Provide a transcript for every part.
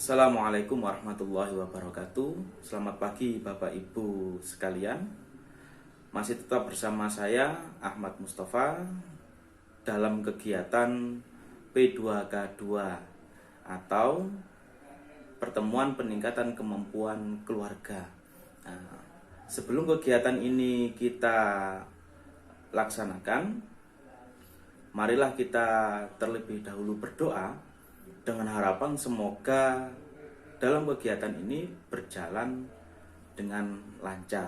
Assalamualaikum warahmatullahi wabarakatuh. Selamat pagi Bapak Ibu sekalian. Masih tetap bersama saya Ahmad Mustafa dalam kegiatan P2K2 atau Pertemuan Peningkatan Kemampuan Keluarga. Nah, sebelum kegiatan ini kita laksanakan, marilah kita terlebih dahulu berdoa dengan harapan semoga dalam kegiatan ini berjalan dengan lancar.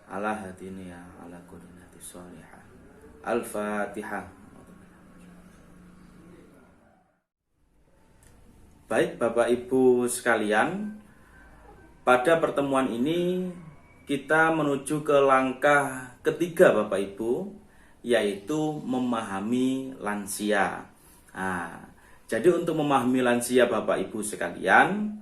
Ala hadiniya ala kulinati sholihah. Al-Fatihah. Baik Bapak Ibu sekalian, pada pertemuan ini kita menuju ke langkah ketiga Bapak Ibu, yaitu memahami lansia. Jadi untuk memahami lansia Bapak Ibu sekalian,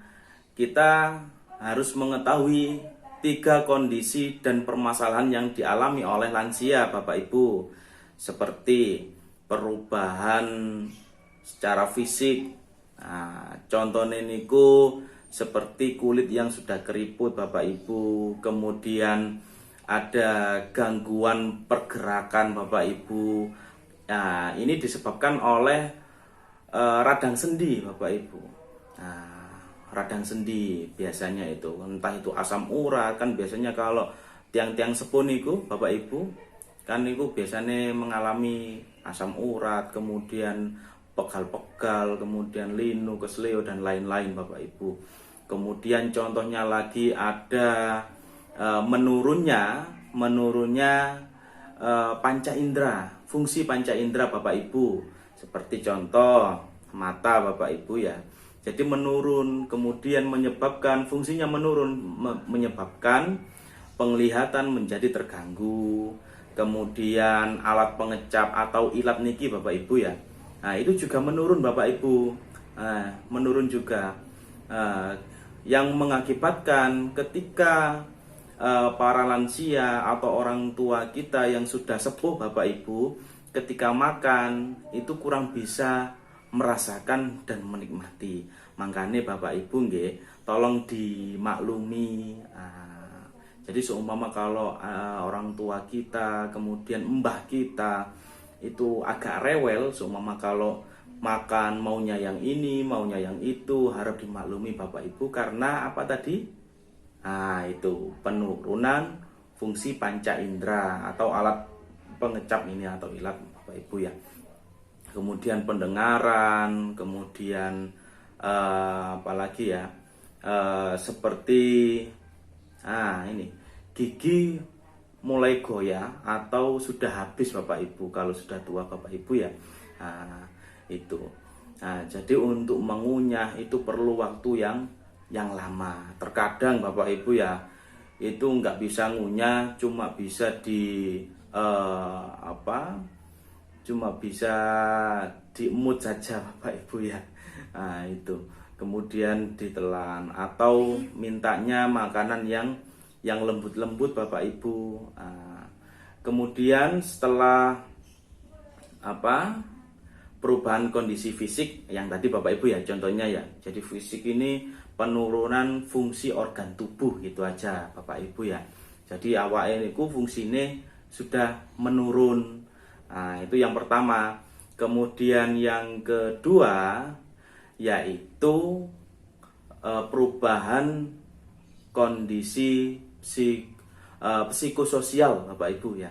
kita harus mengetahui 3 kondisi dan permasalahan yang dialami oleh lansia Bapak Ibu, seperti perubahan secara fisik. Contohnya niku seperti kulit yang sudah keriput Bapak Ibu, kemudian ada gangguan pergerakan Bapak Ibu. Ini disebabkan oleh radang sendi Bapak Ibu. Radang sendi biasanya itu entah itu asam urat, kan biasanya kalau tiang-tiang sepuh niku Bapak Ibu kan niku biasanya mengalami asam urat, kemudian pegal-pegal, kemudian linu, kesleo dan lain-lain Bapak Ibu. Kemudian contohnya lagi ada menurunnya panca indera, fungsi panca indera Bapak Ibu. Seperti contoh mata Bapak Ibu ya. Jadi menurun, kemudian menyebabkan fungsinya menurun, menyebabkan penglihatan menjadi terganggu. Kemudian alat pengecap atau ilat niki Bapak Ibu ya. Itu juga menurun Bapak Ibu. Menurun juga. Yang mengakibatkan ketika para lansia atau orang tua kita yang sudah sepuh Bapak Ibu, ketika makan itu kurang bisa merasakan dan menikmati. Makanya Bapak Ibu nggih, tolong dimaklumi. Jadi seumpama kalau orang tua kita, kemudian mbah kita itu agak rewel, seumpama kalau makan maunya yang ini, maunya yang itu, harap dimaklumi Bapak Ibu karena apa tadi? Itu penurunan fungsi panca indera atau alat pengecap ini atau ilat Bapak Ibu ya. Kemudian pendengaran, kemudian apalagi ya, seperti ini gigi mulai goyah atau sudah habis Bapak Ibu kalau sudah tua Bapak Ibu ya. Itu. Jadi untuk mengunyah itu perlu waktu yang lama. Terkadang Bapak Ibu ya itu nggak bisa ngunyah, cuma bisa cuma bisa diemut saja Bapak Ibu ya. Itu kemudian ditelan atau mintanya makanan yang lembut-lembut Bapak Ibu. Kemudian setelah perubahan kondisi fisik yang tadi Bapak Ibu ya, contohnya ya, jadi fisik ini penurunan fungsi organ tubuh gitu aja Bapak Ibu ya. Jadi awalnya itu fungsinya sudah menurun. Itu yang pertama. Kemudian yang kedua yaitu perubahan kondisi psikososial Bapak Ibu ya.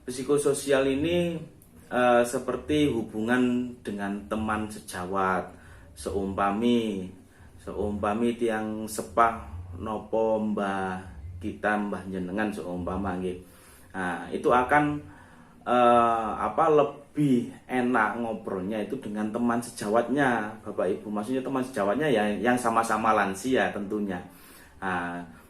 Psikososial ini seperti hubungan dengan teman sejawat, seumpami tiang sepah nopo mbah kita, mbah jenengan seumpama nggih. Itu akan lebih enak ngobrolnya itu dengan teman sejawatnya Bapak Ibu. Maksudnya teman sejawatnya ya yang sama-sama lansia tentunya.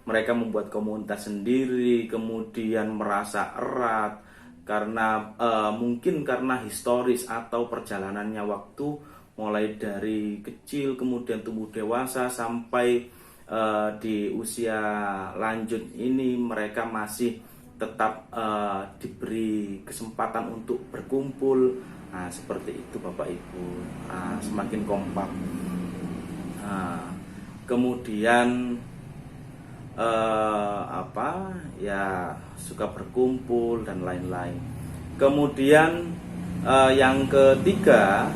Mereka membuat komunitas sendiri, kemudian merasa erat karena mungkin karena historis atau perjalanannya waktu mulai dari kecil kemudian tumbuh dewasa sampai di usia lanjut ini mereka masih tetap diberi kesempatan untuk berkumpul. Seperti itu Bapak Ibu, semakin kompak. Nah, kemudian suka berkumpul dan lain-lain. Kemudian yang ketiga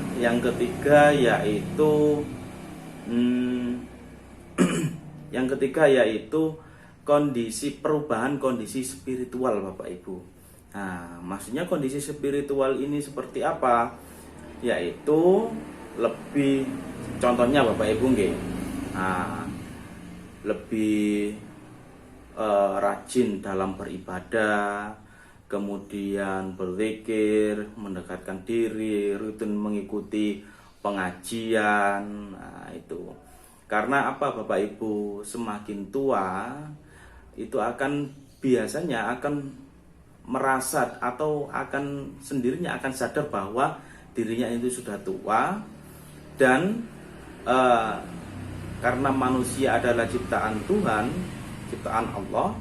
yaitu yang ketiga yaitu perubahan kondisi spiritual, Bapak Ibu. Nah, maksudnya kondisi spiritual ini seperti apa? Yaitu lebih, contohnya Bapak Ibu nggih. Nah, lebih rajin dalam beribadah, kemudian berzikir, mendekatkan diri, rutin mengikuti pengajian. Nah, itu. Karena apa Bapak Ibu? Semakin tua itu biasanya akan merasa atau akan sendirinya akan sadar bahwa dirinya itu sudah tua, dan karena manusia adalah ciptaan Tuhan, ciptaan Allah,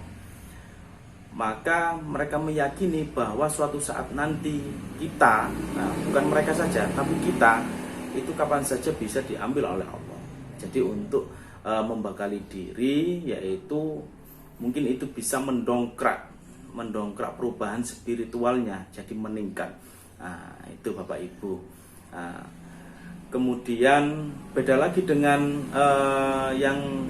maka mereka meyakini bahwa suatu saat nanti kita, bukan mereka saja, tapi kita itu kapan saja bisa diambil oleh Allah. Jadi untuk membekali diri, yaitu mungkin itu bisa mendongkrak perubahan spiritualnya, jadi meningkat. Nah, itu Bapak Ibu. Nah, kemudian beda lagi dengan yang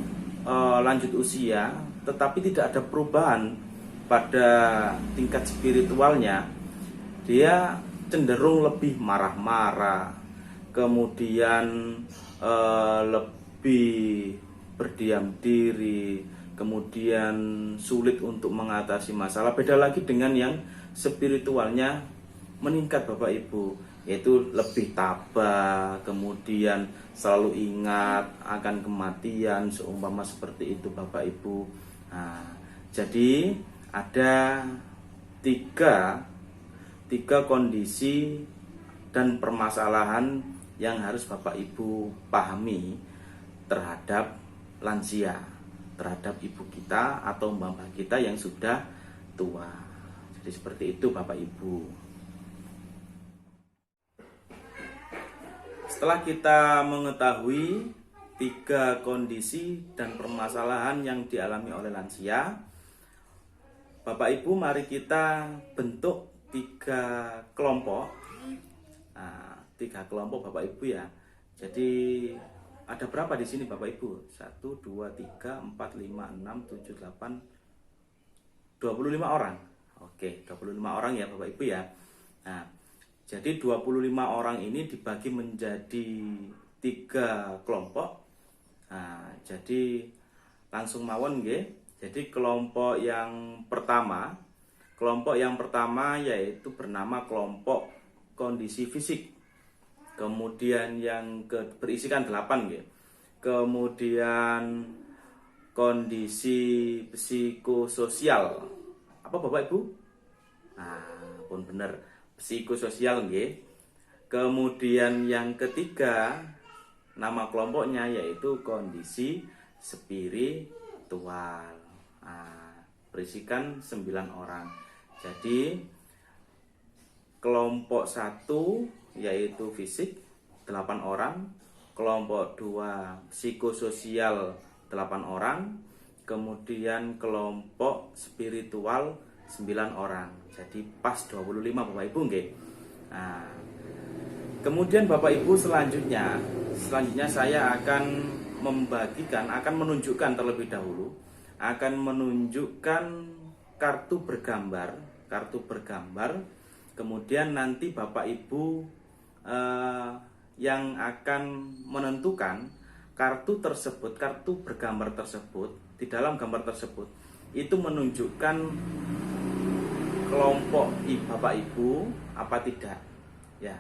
lanjut usia, tetapi tidak ada perubahan pada tingkat spiritualnya. Dia cenderung lebih marah-marah, kemudian lebih berdiam diri, kemudian sulit untuk mengatasi masalah. Beda lagi dengan yang spiritualnya meningkat Bapak Ibu, yaitu lebih tabah, kemudian selalu ingat akan kematian, seumpama seperti itu Bapak Ibu. Nah, jadi ada tiga kondisi dan permasalahan yang harus Bapak Ibu pahami terhadap lansia, terhadap ibu kita atau mbak kita yang sudah tua. Jadi seperti itu Bapak Ibu. Setelah kita mengetahui tiga kondisi dan permasalahan yang dialami oleh lansia, Bapak Ibu, mari kita bentuk tiga kelompok. Nah, tiga kelompok Bapak Ibu ya. Jadi ada berapa di sini Bapak Ibu? 1, 2, 3, 4, 5, 6, 7, 8, 25 orang. Oke, 25 orang ya Bapak Ibu ya. Nah, jadi 25 orang ini dibagi menjadi tiga kelompok. Nah, jadi langsung mawon nggih. Jadi kelompok yang pertama yaitu bernama kelompok kondisi fisik. Kemudian yang berisikan 8 nggih. Kemudian kondisi psikososial. Apa Bapak Ibu? Nah, pun benar, psikososial nggih. Kemudian yang ketiga, nama kelompoknya yaitu kondisi spiritual. Nah, berisikan 9 orang. Jadi kelompok 1 yaitu fisik 8 orang, kelompok 2 psikososial 8 orang, kemudian kelompok spiritual 9 orang. Jadi pas 25 Bapak Ibu nggih. Nah, kemudian Bapak Ibu selanjutnya saya akan menunjukkan terlebih dahulu, akan menunjukkan kartu bergambar. Kemudian nanti Bapak Ibu yang akan menentukan kartu bergambar tersebut. Di dalam gambar tersebut itu menunjukkan kelompok Bapak Ibu apa tidak ya.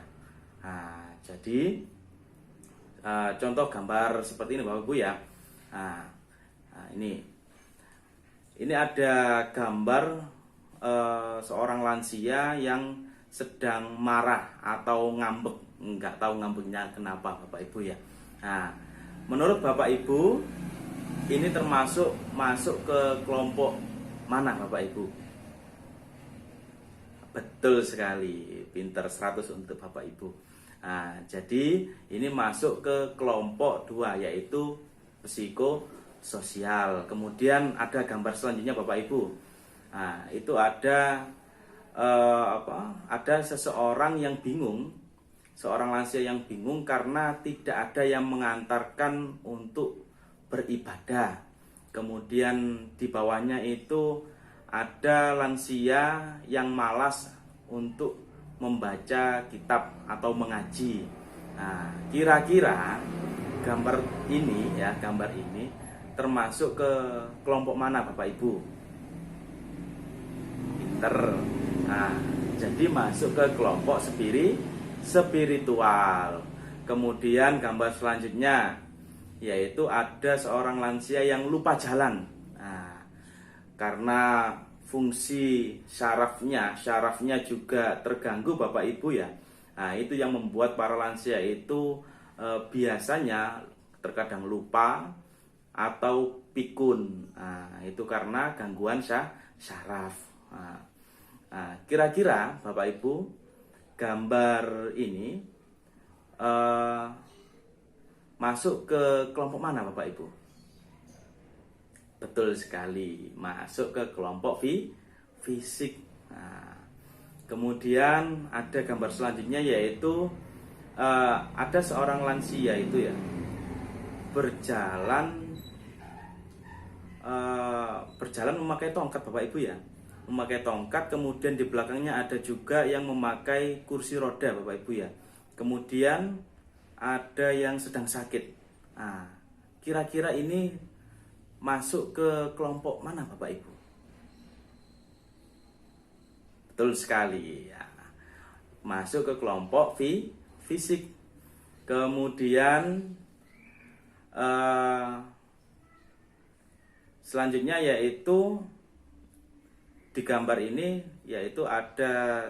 Nah, jadi contoh gambar seperti ini Bapak Ibu ya. Nah, ini ada gambar seorang lansia yang sedang marah atau ngambek. Enggak tahu ngambeknya kenapa Bapak Ibu ya. Nah, menurut Bapak Ibu ini masuk ke kelompok mana Bapak Ibu? Betul sekali, pinter 100 untuk Bapak Ibu. Nah, jadi ini masuk ke kelompok 2 yaitu psikososial. Kemudian ada gambar selanjutnya Bapak Ibu. Nah, itu ada ada seseorang yang bingung, seorang lansia yang bingung karena tidak ada yang mengantarkan untuk beribadah. Kemudian di bawahnya itu ada lansia yang malas untuk membaca kitab atau mengaji. Nah, kira-kira gambar ini termasuk ke kelompok mana Bapak Ibu? Pinter. Nah, jadi masuk ke kelompok spiritual. Kemudian gambar selanjutnya yaitu ada seorang lansia yang lupa jalan. Nah, karena fungsi syarafnya juga terganggu Bapak Ibu ya. Nah, itu yang membuat para lansia itu biasanya terkadang lupa atau pikun. Nah, itu karena gangguan syaraf. Kira-kira Bapak Ibu, gambar ini masuk ke kelompok mana Bapak Ibu? Betul sekali, masuk ke kelompok fisik. Nah, kemudian ada gambar selanjutnya yaitu ada seorang lansia itu ya berjalan memakai tongkat Bapak Ibu ya, memakai tongkat. Kemudian di belakangnya ada juga yang memakai kursi roda Bapak Ibu ya. Kemudian ada yang sedang sakit. Nah, kira-kira ini masuk ke kelompok mana Bapak Ibu? Betul sekali ya, masuk ke kelompok fisik. Kemudian selanjutnya yaitu di gambar ini yaitu ada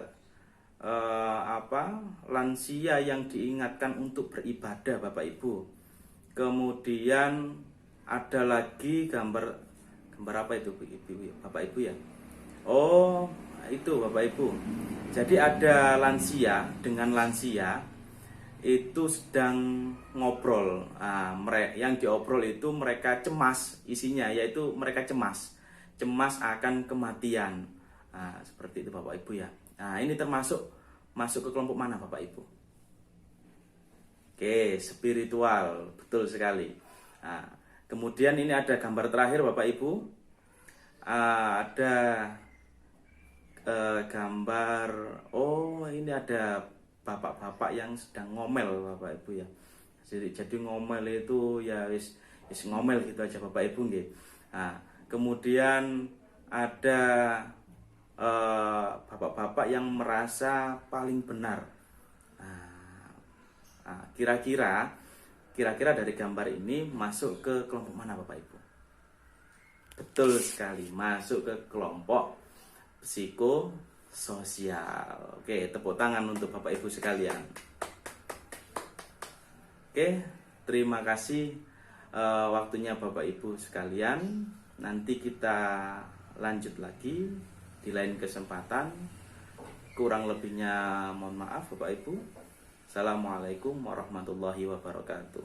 lansia yang diingatkan untuk beribadah Bapak Ibu. Kemudian ada lagi gambar apa itu Bapak Ibu ya? Oh, itu Bapak Ibu. Jadi ada lansia dengan lansia itu sedang ngobrol. Yang diobrol itu mereka cemas, isinya yaitu mereka cemas akan kematian. Seperti itu Bapak Ibu ya. Nah, ini masuk ke kelompok mana Bapak Ibu? Oke, spiritual, betul sekali. Kemudian ini ada gambar terakhir Bapak Ibu. Ada gambar, ini ada bapak-bapak yang sedang ngomel Bapak Ibu ya. Jadi ngomel itu ya wis ngomel gitu aja Bapak Ibu nggih. Kemudian ada bapak-bapak yang merasa paling benar. Kira-kira dari gambar ini masuk ke kelompok mana Bapak Ibu? Betul sekali, masuk ke kelompok psikososial. Oke, tepuk tangan untuk Bapak Ibu sekalian. Oke, terima kasih waktunya Bapak Ibu sekalian. Nanti kita lanjut lagi di lain kesempatan. Kurang lebihnya mohon maaf Bapak Ibu. Assalamualaikum warahmatullahi wabarakatuh.